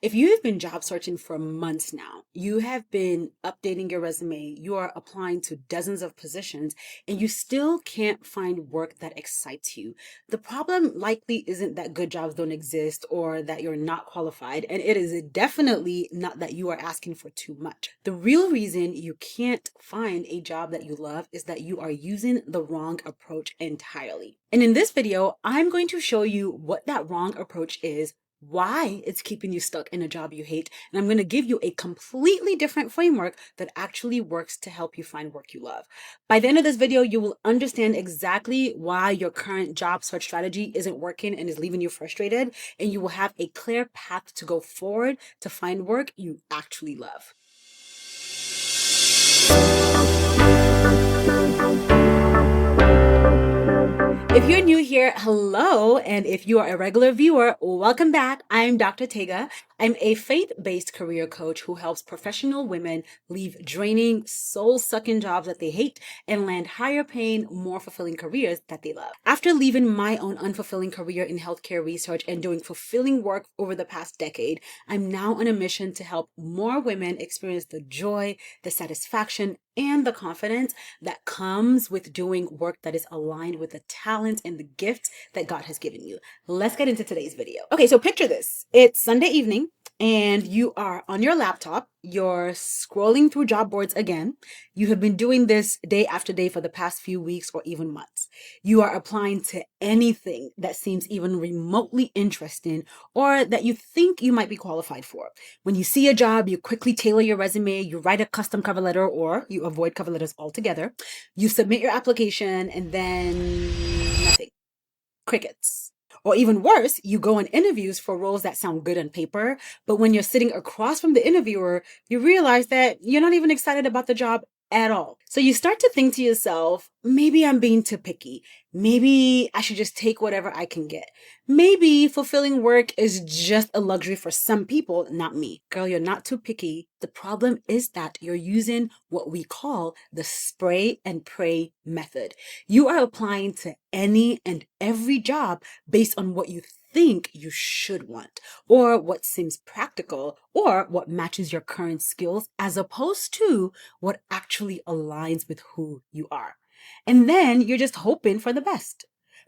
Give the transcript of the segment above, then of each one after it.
If you have been job searching for months now, you have been updating your resume, you are applying to dozens of positions, and you still can't find work that excites you. The problem likely isn't that good jobs don't exist or that you're not qualified, and it is definitely not that you are asking for too much. The real reason you can't find a job that you love is that you are using the wrong approach entirely. And in this video, I'm going to show you what that wrong approach is, why it's keeping you stuck in a job you hate, and I'm going to give you a completely different framework that actually works to help you find work you love. By the end of this video, you will understand exactly why your current job search strategy isn't working and is leaving you frustrated, and you will have a clear path to go forward to find work you actually love. If you're new here, hello. And if you are a regular viewer, welcome back. I'm Dr. Tega. I'm a faith-based career coach who helps professional women leave draining, soul-sucking jobs that they hate and land higher paying, more fulfilling careers that they love. After leaving my own unfulfilling career in healthcare research and doing fulfilling work over the past decade, I'm now on a mission to help more women experience the joy, the satisfaction, and the confidence that comes with doing work that is aligned with the talents and the gifts that God has given you. Let's get into today's video. Okay, so picture this. It's Sunday evening and you are on your laptop. You're scrolling through job boards again. You have been doing this day after day for the past few weeks or even months. You are applying to anything that seems even remotely interesting or that you think you might be qualified for. When you see a job, you quickly tailor your resume, you write a custom cover letter, or you avoid cover letters altogether. You submit your application and then nothing. Crickets. Or even worse, you go on interviews for roles that sound good on paper, but when you're sitting across from the interviewer, you realize that you're not even excited about the job at all. So you start to think to yourself, maybe I'm being too picky. Maybe I should just take whatever I can get. Maybe fulfilling work is just a luxury for some people, not me. Girl, you're not too picky. The problem is that you're using what we call the spray and pray method. You are applying to any and every job based on what you think you should want, or what seems practical, or what matches your current skills, as opposed to what actually aligns with who you are. And then you're just hoping for the best.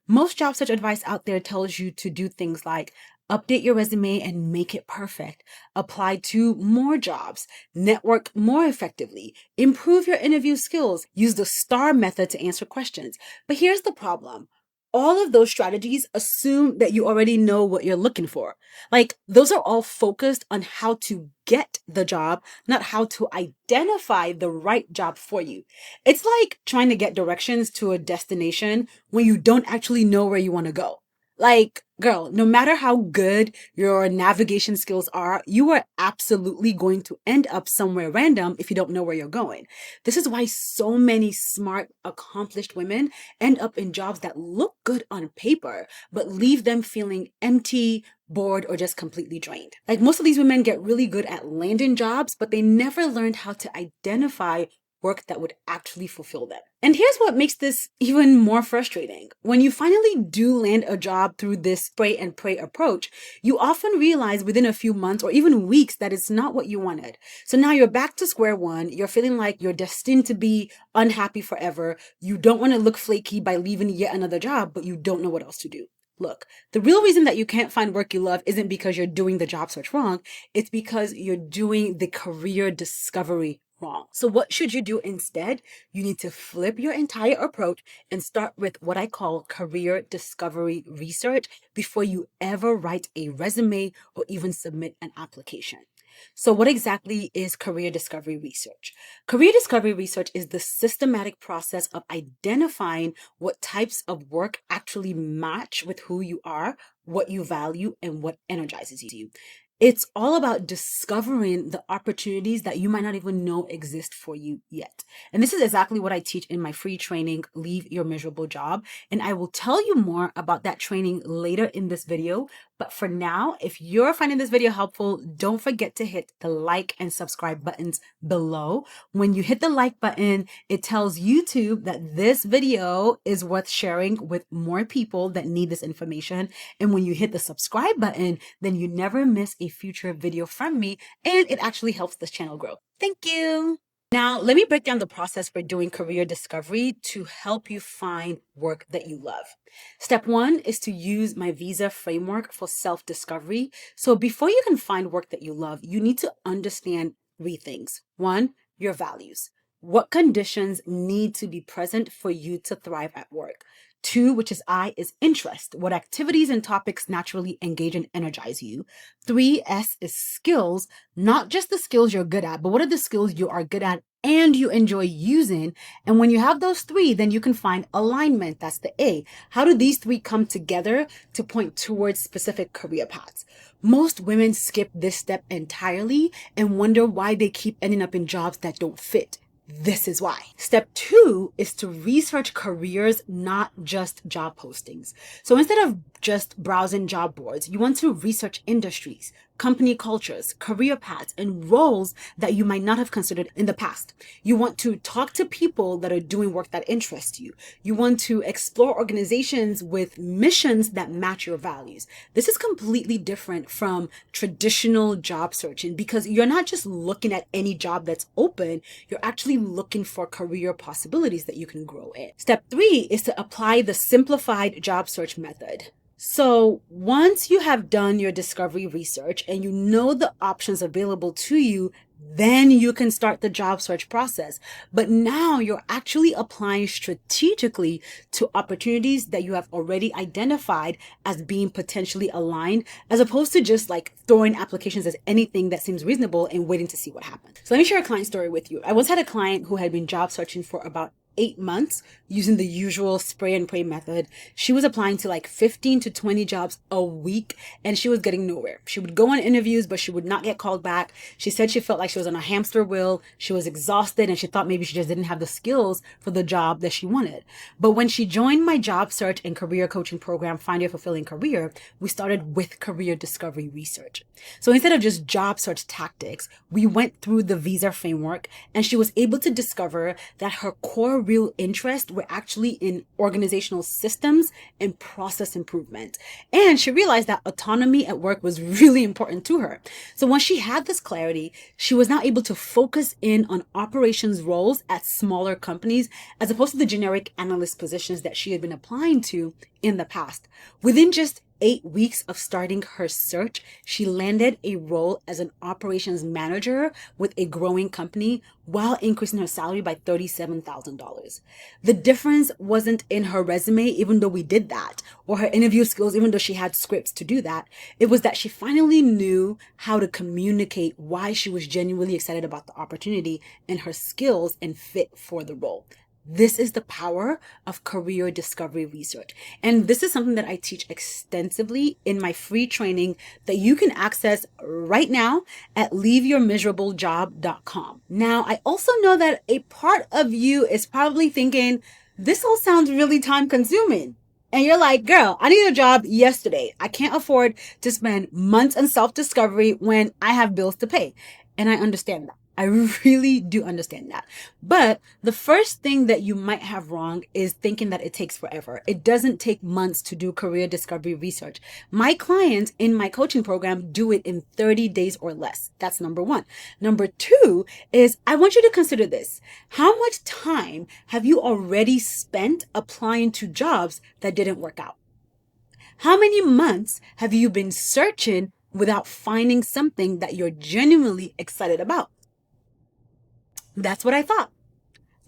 Most job search advice out there tells you to do things like update your resume and make it perfect, apply to more jobs, network more effectively, improve your interview skills, use the STAR method to answer questions. But here's the problem. All of those strategies assume that you already know what you're looking for. Like, those are all focused on how to get the job, not how to identify the right job for you. It's like trying to get directions to a destination when you don't actually know where you want to go. Like, girl, no matter how good your navigation skills are, you are absolutely going to end up somewhere random if you don't know where you're going. This is why so many smart, accomplished women end up in jobs that look good on paper, but leave them feeling empty, bored, or just completely drained. Like, most of these women get really good at landing jobs, but they never learned how to identify work that would actually fulfill them. And here's what makes this even more frustrating. When you finally do land a job through this spray and pray approach, you often realize within a few months or even weeks that it's not what you wanted. So now you're back to square one. You're feeling like you're destined to be unhappy forever. You don't want to look flaky by leaving yet another job, but you don't know what else to do. Look, the real reason that you can't find work you love isn't because you're doing the job search wrong. It's because you're doing the career discovery wrong. So what should you do instead? You need to flip your entire approach and start with what I call career discovery research before you ever write a resume or even submit an application. So what exactly is career discovery research? Career discovery research is the systematic process of identifying what types of work actually match with who you are, what you value, and what energizes you. It's all about discovering the opportunities that you might not even know exist for you yet. And this is exactly what I teach in my free training, Leave Your Miserable Job. And I will tell you more about that training later in this video. But for now, if you're finding this video helpful, don't forget to hit the like and subscribe buttons below. When you hit the like button, it tells YouTube that this video is worth sharing with more people that need this information. And when you hit the subscribe button, then you never miss a future video from me, and it actually helps this channel grow. Thank you. Now, let me break down the process for doing career discovery to help you find work that you love. Step one is to use my visa framework for self-discovery. So before you can find work that you love, you need to understand three things. One, your values. What conditions need to be present for you to thrive at work? Two, which is I, is interest. What activities and topics naturally engage and energize you? Three, S, is skills, not just the skills you're good at, but what are the skills you are good at and you enjoy using? And when you have those three, then you can find alignment. That's the A. How do these three come together to point towards specific career paths? Most women skip this step entirely and wonder why they keep ending up in jobs that don't fit. This is why. Step two is to research careers, not just job postings. So instead of just browsing job boards, you want to research industries, company cultures, career paths, and roles that you might not have considered in the past. You want to talk to people that are doing work that interests you. You want to explore organizations with missions that match your values. This is completely different from traditional job searching because you're not just looking at any job that's open, you're actually looking for career possibilities that you can grow in. Step three is to apply the simplified job search method. So once you have done your discovery research and you know the options available to you, then you can start the job search process. But now you're actually applying strategically to opportunities that you have already identified as being potentially aligned, as opposed to just like throwing applications as anything that seems reasonable and waiting to see what happens. So let me share a client story with you. I once had a client who had been job searching for about 8 months using the usual spray and pray method. She was applying to like 15 to 20 jobs a week and she was getting nowhere. She would go on interviews, but she would not get called back. She said she felt like she was on a hamster wheel. She was exhausted and she thought maybe she just didn't have the skills for the job that she wanted. But when she joined my job search and career coaching program, Find Your Fulfilling Career, we started with career discovery research. So instead of just job search tactics, we went through the visa framework and she was able to discover that her core real interests were actually in organizational systems and process improvement. And she realized that autonomy at work was really important to her. So once she had this clarity, she was now able to focus in on operations roles at smaller companies as opposed to the generic analyst positions that she had been applying to in the past. Within just 8 weeks of starting her search, she landed a role as an operations manager with a growing company while increasing her salary by $37,000. The difference wasn't in her resume, even though we did that, or her interview skills, even though she had scripts to do that. It was that she finally knew how to communicate why she was genuinely excited about the opportunity and her skills and fit for the role. This is the power of career discovery research. And this is something that I teach extensively in my free training that you can access right now at leaveyourmiserablejob.com. Now, I also know that a part of you is probably thinking, this all sounds really time consuming. And you're like, girl, I need a job yesterday. I can't afford to spend months on self-discovery when I have bills to pay. And I understand that. I really do understand that. But the first thing that you might have wrong is thinking that it takes forever. It doesn't take months to do career discovery research. My clients in my coaching program do it in 30 days or less. That's number one. Number two is I want you to consider this. How much time have you already spent applying to jobs that didn't work out? How many months have you been searching without finding something that you're genuinely excited about? That's what I thought.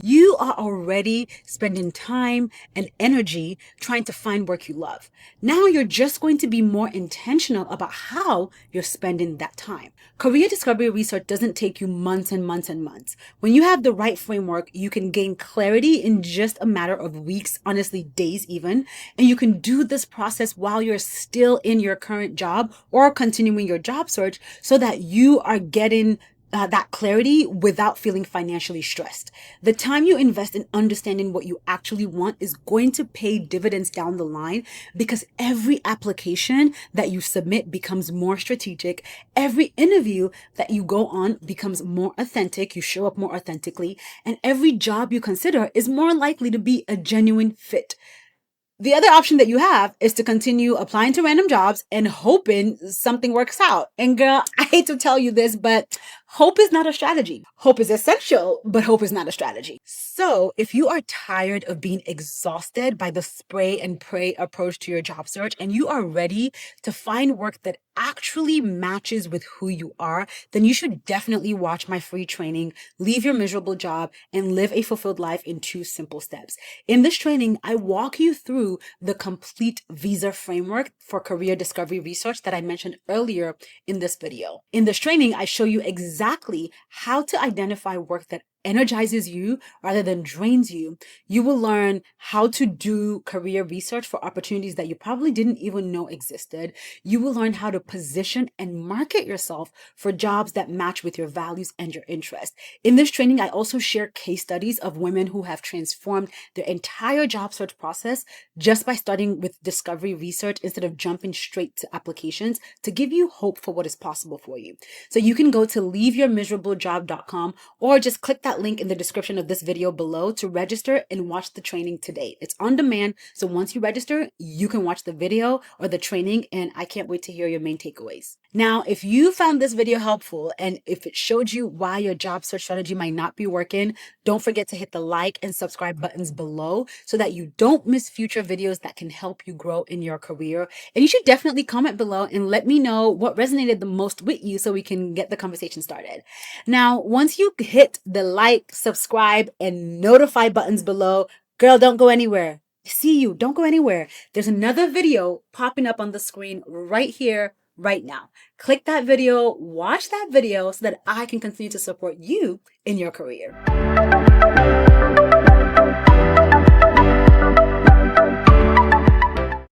You are already spending time and energy trying to find work you love. Now you're just going to be more intentional about how you're spending that time. Career discovery research doesn't take you months and months and months. When you have the right framework, you can gain clarity in just a matter of weeks, honestly, days even. And you can do this process while you're still in your current job or continuing your job search so that you are getting that clarity without feeling financially stressed. The time you invest in understanding what you actually want is going to pay dividends down the line, because every application that you submit becomes more strategic. Every interview that you go on becomes more authentic. You show up more authentically, and every job you consider is more likely to be a genuine fit. The other option that you have is to continue applying to random jobs and hoping something works out. And girl, I hate to tell you this, but hope is not a strategy. Hope is essential, but hope is not a strategy. So if you are tired of being exhausted by the spray and pray approach to your job search, and you are ready to find work that actually matches with who you are, then you should definitely watch my free training, Leave Your Miserable Job and Live a Fulfilled Life in 2 Simple Steps. In this training, I walk you through the complete visa framework for career discovery research that I mentioned earlier in this video. In this training, I show you exactly how to identify work that energizes you rather than drains you. You will learn how to do career research for opportunities that you probably didn't even know existed. You will learn how to position and market yourself for jobs that match with your values and your interests. In this training, I also share case studies of women who have transformed their entire job search process just by starting with discovery research instead of jumping straight to applications, to give you hope for what is possible for you. So you can go to leaveyourmiserablejob.com or just click that link in the description of this video below to register and watch the training today. It's on demand, so once you register, you can watch the video or the training, and I can't wait to hear your main takeaways. Now, if you found this video helpful and if it showed you why your job search strategy might not be working, don't forget to hit the like and subscribe buttons below so that you don't miss future videos that can help you grow in your career. And you should definitely comment below and let me know what resonated the most with you so we can get the conversation started. Now, once you hit the like, subscribe, and notify buttons below, girl, don't go anywhere. See you. Don't go anywhere. There's another video popping up on the screen right here, right now. Click that video, watch that video so that I can continue to support you in your career.